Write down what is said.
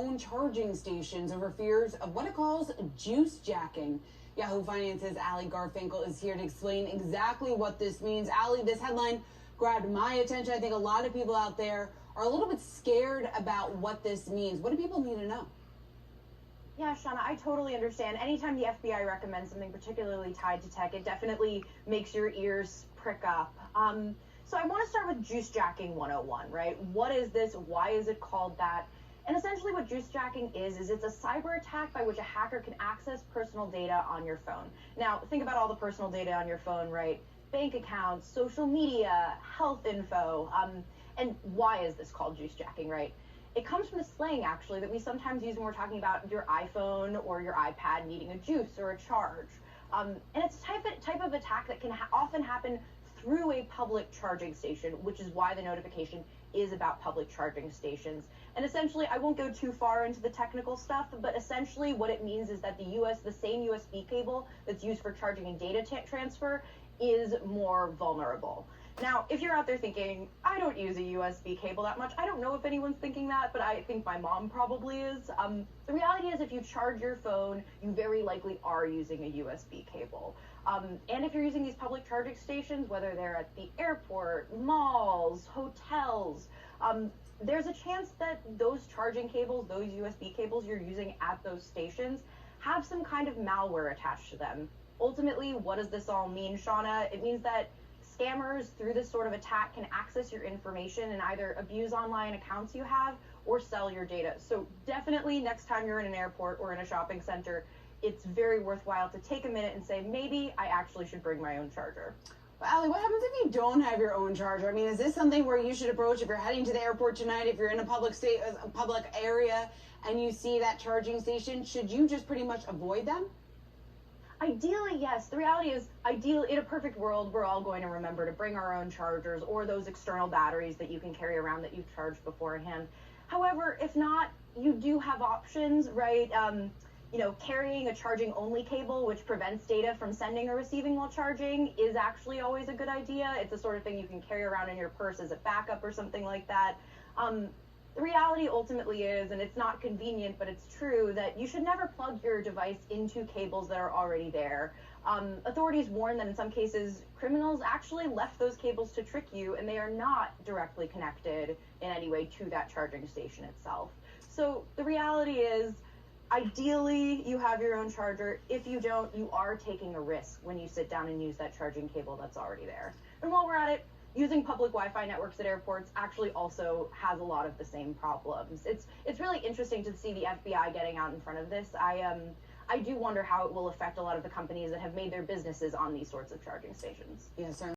own charging stations over fears of what it calls juice jacking. Yahoo Finance's Ali Garfinkel is here to explain exactly what this means. Ali, this headline grabbed my attention. I think a lot of people out there are a little bit scared about what this means. What do people need to know? Yeah, Shauna, I totally understand. Anytime the FBI recommends something particularly tied to tech, it definitely makes your ears prick up. So I want to start with juice jacking 101, right? What is this? Why is it called that? And essentially what juice jacking is it's a cyber attack by which a hacker can access personal data on your phone. Now, think about all the personal data on your phone, right? Bank accounts, social media, health info. And why is this called juice jacking, right? It comes from the slang, actually, that we sometimes use when we're talking about your iPhone or your iPad needing a juice or a charge. And it's a type of attack that can often happen through a public charging station, which is why the notification is about public charging stations. And essentially, I won't go too far into the technical stuff, but essentially what it means is that the same USB cable that's used for charging and data transfer is more vulnerable. Now, if you're out there thinking, I don't use a USB cable that much, I don't know if anyone's thinking that, but I think my mom probably is. The reality is if you charge your phone, you very likely are using a USB cable. And if you're using these public charging stations, whether they're at the airport, malls, hotels, there's a chance that those charging cables, those USB cables you're using at those stations, have some kind of malware attached to them. Ultimately, what does this all mean, Shauna? It means that scammers, through this sort of attack, can access your information and either abuse online accounts you have or sell your data. So definitely next time you're in an airport or in a shopping center, it's very worthwhile to take a minute and say, maybe I actually should bring my own charger. Well, Ali, what happens if you don't have your own charger? I mean, is this something where you should approach if you're heading to the airport tonight, if you're in a public area and you see that charging station? Should you just pretty much avoid them? Ideally, yes. The reality is, in a perfect world, we're all going to remember to bring our own chargers or those external batteries that you can carry around that you've charged beforehand. However, if not, you do have options, right? Carrying a charging only cable, which prevents data from sending or receiving while charging, is actually always a good idea. It's the sort of thing you can carry around in your purse as a backup or something like that. The reality ultimately is, and it's not convenient, but it's true, that you should never plug your device into cables that are already there. Authorities warn that in some cases, criminals actually left those cables to trick you, and they are not directly connected in any way to that charging station itself. So the reality is, ideally, you have your own charger. If you don't, you are taking a risk when you sit down and use that charging cable that's already there. And while we're at it, using public Wi-Fi networks at airports actually also has a lot of the same problems. It's really interesting to see the FBI getting out in front of this. I do wonder how it will affect a lot of the companies that have made their businesses on these sorts of charging stations. Yes, sir.